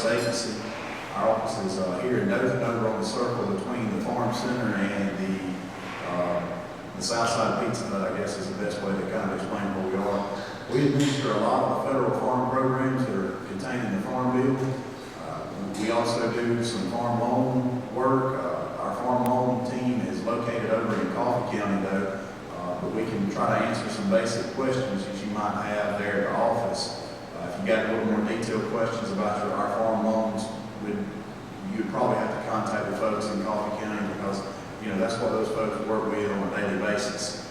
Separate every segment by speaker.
Speaker 1: service agency. Our office is here in Dothan, over on the circle between the Farm Center and the South Side Pizza Hut, I guess is the best way to kind of explain where we are. We administer a lot of the federal farm programs that are contained in the Farm Bill. We also do some farm loan work. Our farm loan team is located over in Coffee County, though, but we can try to answer some basic questions that you might have there at the office. If you got a little more detailed questions about our farm loans, you'd probably have to contact the folks in Coffee County, because that's what those folks work with on a daily basis.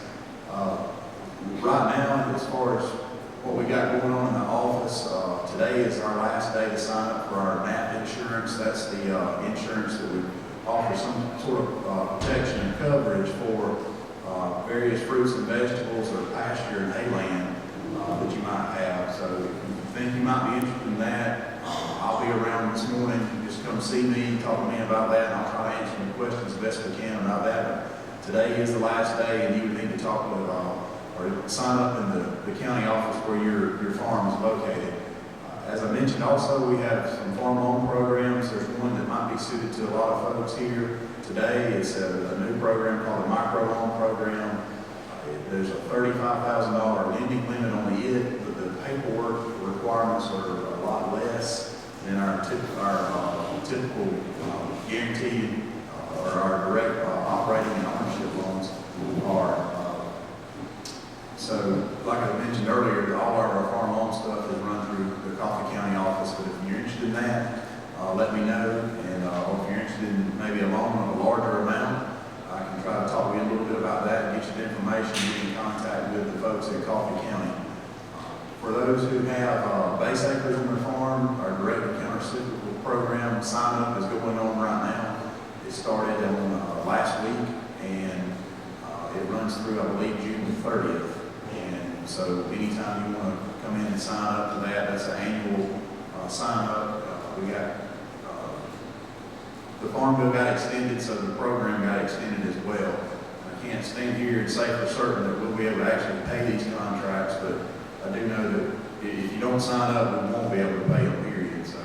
Speaker 1: Right now, as far as what we got going on in the office, today is our last day to sign up for our NAP insurance. That's the insurance that would offer some sort of protection and coverage for various fruits and vegetables or pasture and hayland that you might have. So if you think you might be interested in that, I'll be around this morning. Just come see me, talk to me about that, and I'll try to answer your questions the best we can about that. But today is the last day, and you would need to talk with or sign up in the county office where your farm is located. As I mentioned also, we have some farm loan programs. There's one that might be suited to a lot of folks here today. It's a new program called the micro loan program. There's a $35,000 lending limit on it, but the paperwork requirements are a lot less than our typical guaranteed or our direct operating and ownership loans are. So, like I mentioned earlier, all of our farm loan stuff is run through the Coffee County office. But if you're interested in that, let me know. And or if you're interested in maybe a loan of a larger amount, I can try to talk to you a little bit about that and get you the information. Get in contact with the folks at Coffee County. For those who have base acres on their farm, our direct and countercyclical program sign up is going on right now. It started on last week, and it runs through, I believe, June 30th. So anytime you want to come in and sign up to that, that's an annual sign up. We got the Farm Bill got extended, so the program got extended as well. I can't stand here and say for certain that we'll be able to actually pay these contracts, but I do know that if you don't sign up, we won't be able to pay them, period. So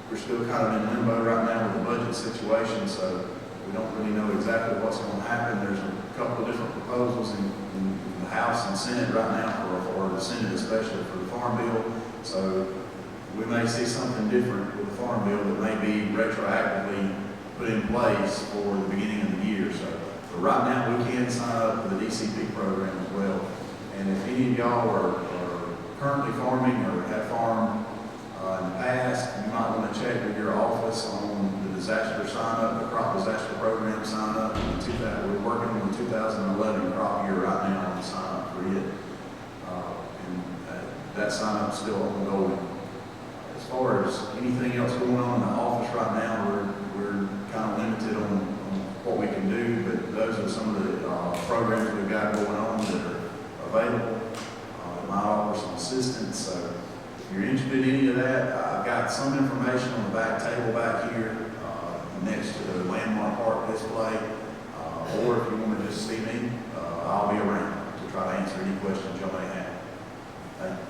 Speaker 1: we're still kind of in limbo right now with the budget situation, so we don't really know exactly what's going to happen. There's a couple of different proposals in the House and Senate right now, or the Senate especially for the Farm Bill. So we may see something different with the Farm Bill that may be retroactively put in place for the beginning of the year. So, but right now we can sign up for the DCP program as well. And if any of y'all are currently farming or have farmed in the past, you might want to check with your office on the disaster sign up, the crop disaster program sign up. We're working on the 2011 crop year right now on the sign up for it. And that sign up is still ongoing. As far as anything else going on in the office right now, we're kind of limited on what we can do, but those are some of the programs we've got going on that are available. It might offer some assistance. So if you're interested in any of that, I've got some information on the back table back here next to the landmark park display. Or if you want to just see me, I'll be around to try to answer any questions you may have. Thank you.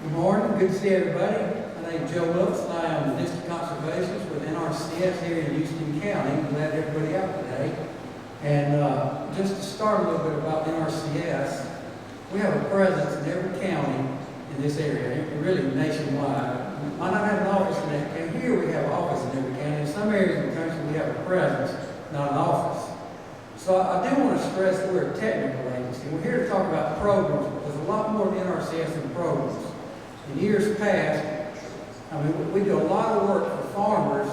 Speaker 2: Good morning. Good to see everybody. My name is Joe Wilkes, and I am the District Conservationist with NRCS here in Houston County. I'm glad everybody out today. And just to start a little bit about NRCS, we have a presence in every county in this area, really nationwide. We might not have an office in that county. Here we have an office in every county. In some areas of the country we have a presence, not an office. So I do want to stress that we're a technical agency. We're here to talk about programs, but there's a lot more to NRCS than programs. In years past, we do a lot of work for farmers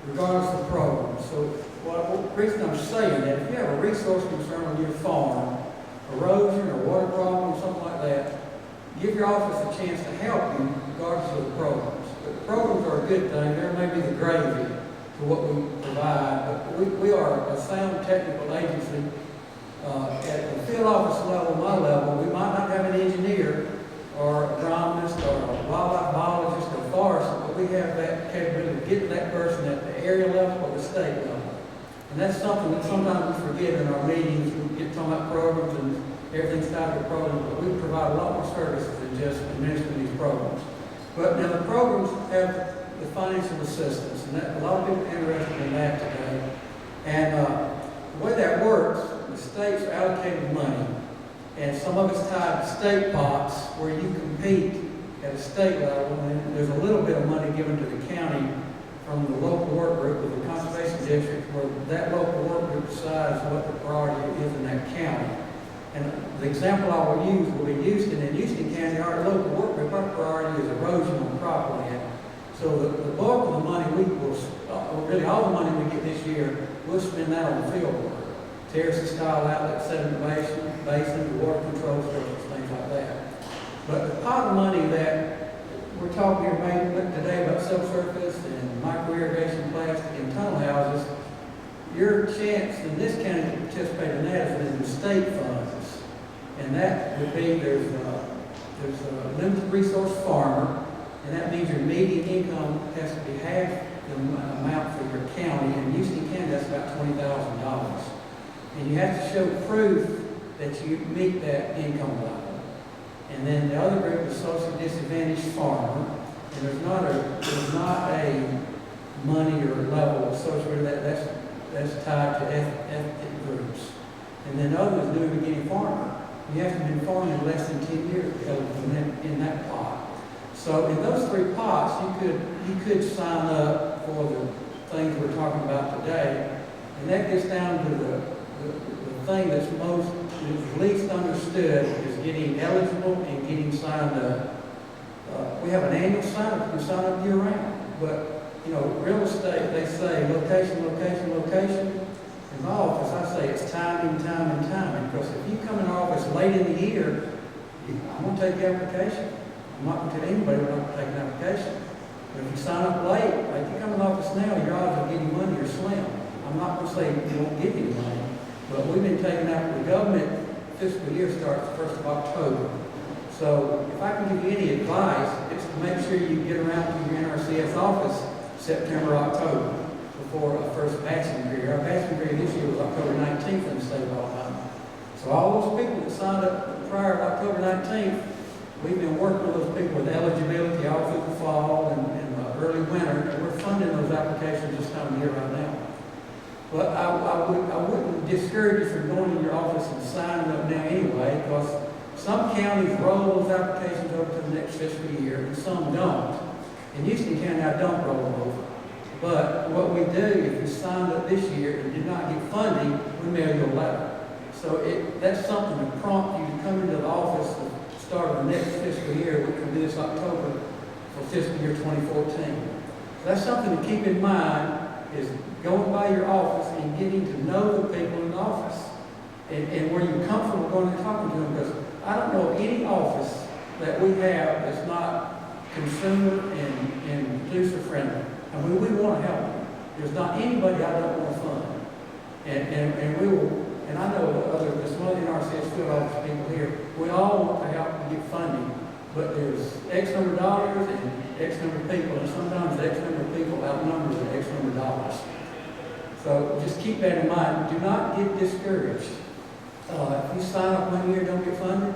Speaker 2: regardless of programs. So the reason I'm saying that, if you have a resource concern on your farm, erosion or water problem, something like that, give your office a chance to help you regardless of the programs. But programs are a good thing. There may be the gravy to what we provide, but we are a sound technical agency. At the field office level, my level, we might not have an engineer or a agronomist or a wildlife biologist or forester, but we have that capability of getting that person at the area level or the state level. And that's something that sometimes we forget in our meetings. We get talking about programs and everything's tied to programs, but we provide a lot more services than just administering these programs. But now the programs have the financial assistance, and that, a lot of people are interested in that today. And the way that works, the states are allocated money, and some of it's tied to state pots where you compete at a state level, and there's a little bit of money given to the county from the local work group with the conservation district, where that local work group decides what the priority is in that county. And the example I will use will be Houston. In Houston County, our local work group, our priority is erosion on cropland. So the bulk of the money we will, really all the money we get this year, we'll spend that on field work. Terracing style outlet, sediment basin, water control structures, things like that. But the pot of money that we're talking here mainly today about subsurface and micro-irrigation, plastic, and tunnel houses, your chance in this county to participate in that is in the state funds. And that would be, there's a limited resource farmer, and that means your median income has to be half the amount for your county. In Houston County, that's about $20,000. And you have to show proof that you meet that income level. And then the other group is socially disadvantaged farmer, and there's not a money or level associated with that. That's tied to ethnic groups. And then others new beginning farmer. You have to have been farming less than 10 years to be eligible in that pot. So in those three pots, you could sign up for the things we're talking about today, and that gets down to the thing that's least understood is getting eligible and getting signed up. We have an annual sign up. You can sign up year round, but you know, real estate, they say location, location, location. In my office, I say it's timing, timing, timing. Because if you come in our office late in the year, I'm going to take the application. I'm not going to tell anybody we're not going to take an application. But if you sign up late, like you come in the office now, your odds of getting money are slim. I'm not going to say you won't get any money, but we've been taking out, the government fiscal year starts the 1st of October. So if I can give you any advice, it's to make sure you get around to your NRCS office September, October, before our first batching period. Our batching period this year was October 19th in the state of Alabama. So all those people that signed up prior to October 19th, we've been working with those people with eligibility all through the fall and early winter, and we're funding those applications this time of year right now. But I wouldn't discourage you from going in your office and signing up now anyway, because some counties roll those applications over to the next fiscal year, and some don't. In Houston County, I don't roll them over. But what we do, if you signed up this year and did not get funding, we mail you a letter. So that's something to prompt you to come into the office at the start of the next fiscal year, which will be this October for fiscal year 2014. So that's something to keep in mind, is going by your office and getting to know the people in the office. And where you're comfortable going and talking to them, because I don't know of any office that we have that's not consumer and producer friendly. I mean, we want to help them. There's not anybody I don't want to fund. And we will, and I know there's some other NRCS field office people here, we all want to help and get funding, but there's X number of dollars and X number of people, and sometimes X number of people outnumbers the X number of dollars. So just keep that in mind. Do not get discouraged. If you sign up one year and don't get funded,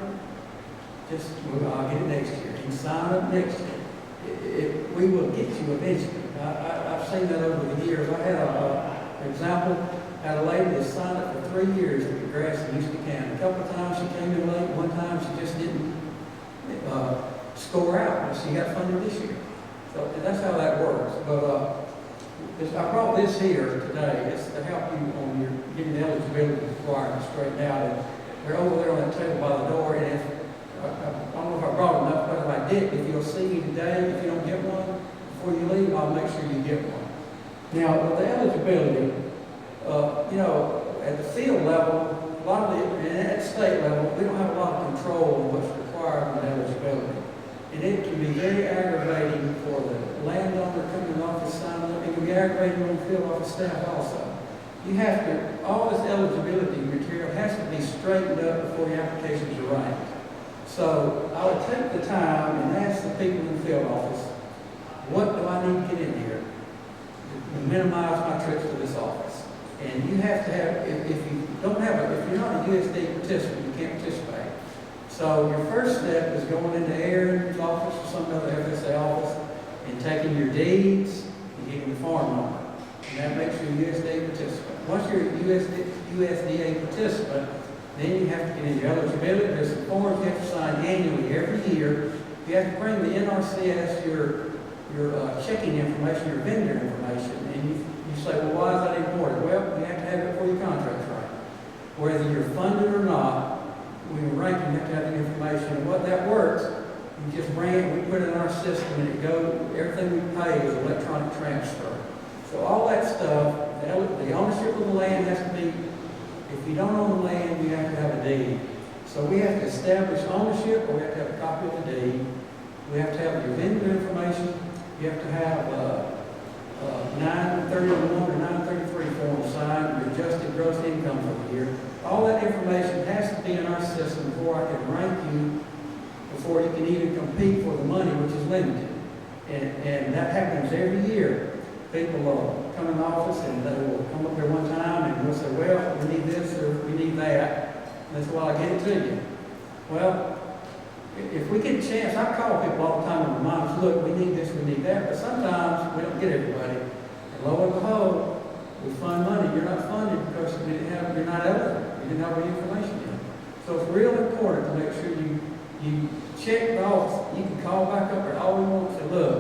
Speaker 2: I'll get it next year. And sign up next year. We will get you eventually. I've seen that over the years. I had an example, had a lady that signed up for 3 years at the grass in Houston County. A couple of times she came in late. One time she just didn't score out, but she got funded this year. So that's how that works. But I brought this here today. It's to help you on your getting the eligibility requirements straightened out. And they're over there on that table by the door. And I don't know if I brought them up, but if I did, if you'll see me today, if you don't get one, before you leave, I'll make sure you get one. Now, with the eligibility, at the field level, a lot of and at state level, we don't have a lot of control on what's required on eligibility. And it can be very aggravating for the landowner coming in the office signing up. It can be aggravating on the field office staff also. You have to, all this eligibility material has to be straightened up before the applications are right. So I would take the time and ask the people in the field office, what do I need to get in here to minimize my trips to this office? And you have to have, if you don't have if you're not a USDA participant, you can't participate. So your first step is going into Aaron's office or some other FSA office and taking your deeds and getting the farm number. And that makes you a USDA participant. Once you're a USDA participant, then you have to get in your eligibility. There's some forms you have to sign annually every year. You have to bring the NRCS your checking information, your vendor information, and you say, well, why is that important? Well, you have to have it for your contract's right. Whether you're funded or not, when you're ranking, you have to have the information. And what that works, you just bring it, we put it in our system, and it goes, everything we pay is electronic transfer. So all that stuff, the ownership of the land has to be, if you don't own the land, you have to have a deed. So we have to establish ownership, or we have to have a copy of the deed. We have to have your vendor information. You have to have 931 or 933 form signed, your adjusted gross income for the year. All that information has to be in our system before I can rank you, before you can even compete for the money, which is limited. And that happens every year. People will come in the office and they will come up there one time and we'll say, well, we need this or we need that. And that's why I get it to you. Well, if we get a chance, I call people all the time and remind us, look, we need this, we need that, but sometimes we don't get everybody. And lo and behold, we fund money. You're not funded because you're not eligible. You didn't have any information in. So it's real important to make sure you check the office. You can call back up there all we want and say, look,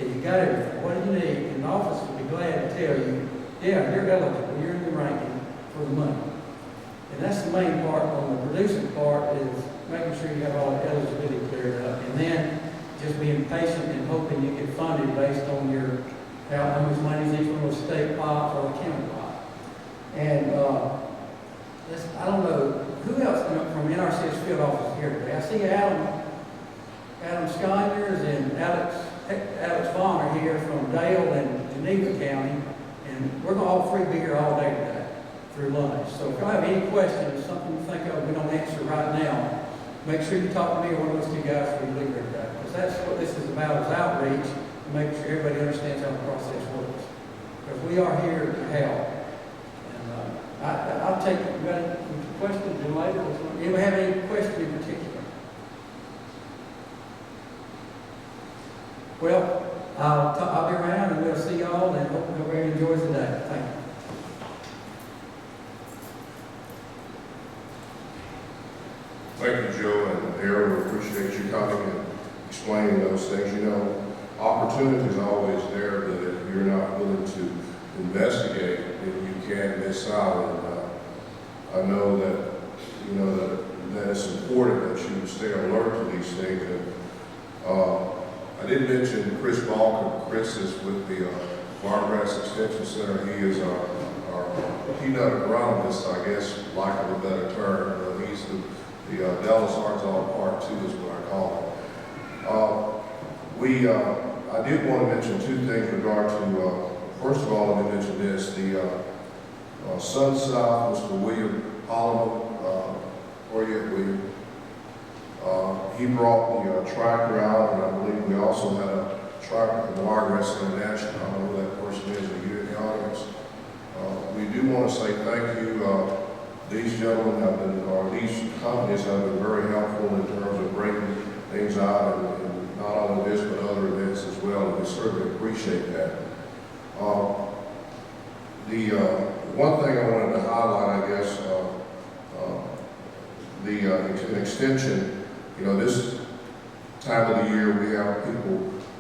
Speaker 2: if you got everything, what do you need? And the office will be glad to tell you, yeah, you're eligible, you're in the ranking for the money. And that's the main part. On the producing part is making sure you have all the eligibility cleared up. And then just being patient and hoping you get funded based on your how much money is each one of the state pot or the county pot. And I don't know, who else from NRCS field office here today? I see Adam Skiners and Alex Vaughn are here from Dale and Geneva County, and we're going to all three be here all day today through lunch. So if you have any questions, something you think of we don't answer right now, make sure you talk to me or one of those two guys before you leave here today. Because that's what this is about, is outreach, to make sure everybody understands how the process works. Because we are here to help. And I'll take it. You got any questions later? Anybody have any question in particular? Well, I'll be around and we'll see y'all and hope everybody enjoys the day. Thank you.
Speaker 3: Thank you, Joe and Aaron. We appreciate you coming and explaining those things. You know, opportunity is always there, but if you're not willing to investigate, then you can miss out. And I know that, you know, that it's important that you stay alert to these things. And I did mention Chris Balkin. Chris is with the Wiregrass Extension Center. He is our peanut agronomist, I guess, lack of a better term. He's the Dallas Arkansas Part 2 is what I call it. I did want to mention two things in regard to, first of all, let me mention this. The Sun South, Mr. William Holloman, or yet William, he brought the tractor out, and I believe we also had a tractor from Wiregrass International. I don't know who that person is, are you in the audience? We do want to say thank you. These gentlemen have been, or these companies have been very helpful in terms of bringing things out, and not only this, but other events as well, and we certainly appreciate that. The one thing I wanted to highlight, I guess, the extension, you know, this time of the year we have people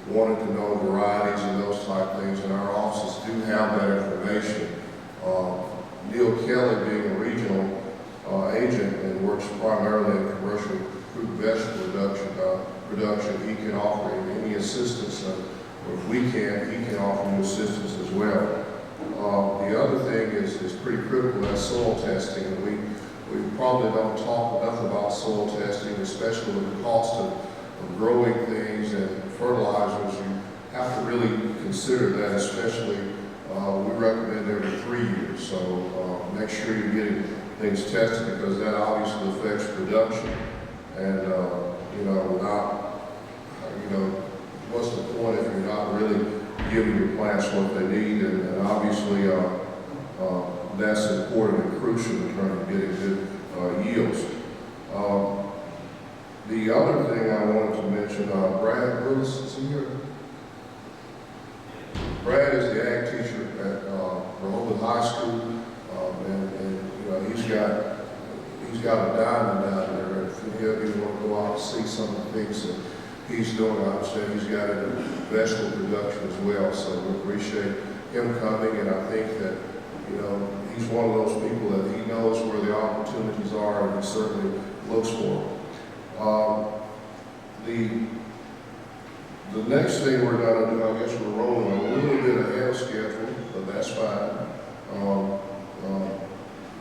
Speaker 3: wanting to know varieties and those type of things, and our offices do have that information. Neil Kelly, being a regional agent and works primarily in commercial fruit and vegetable production, he can offer any assistance, or if we can, he can offer you assistance as well. The other thing is pretty critical, that's soil testing, and we probably don't talk enough about soil testing, especially with the cost of growing things and fertilizers. You have to really consider that, especially we recommend every 3 years. So make sure you're getting things tested, because that obviously affects production. And you know, what's the point if you're not really giving your plants what they need? And obviously, that's important and crucial in terms of getting good yields. The other thing I wanted to mention, Brad Bruce, is he here? Brad is the ag teacher at Rehoboth High School, and you know, he's got a diamond down there. If any of you want to go out and see some of the things that he's doing, I understand he's got it in vegetable production as well. So we appreciate him coming, and I think that, you know, he's one of those people that he knows where the opportunities are, and he certainly looks for them. The next thing we're going to do, I guess we're rolling a little bit ahead of schedule, but that's fine.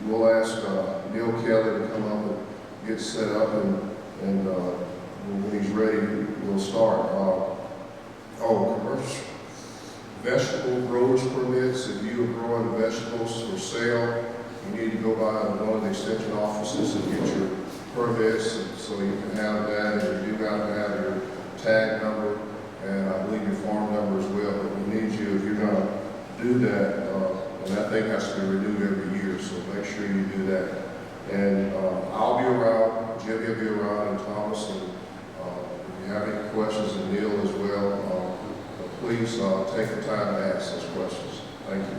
Speaker 3: We'll ask Neil Kelly to come up and get set up, and when he's ready, we'll start. Commercial vegetable growers permits. If you are growing vegetables for sale, you need to go by one of the extension offices and get your permits, so you can have that, and you do have to have your tag number, and I believe your farm number as well. But we need you, if you're going to do that, and that thing has to be renewed every year, so make sure you do that. And I'll be around, Jimmy will be around, and Thomas, and if you have any questions, and Neil as well, please take the time to ask those questions. Thank you.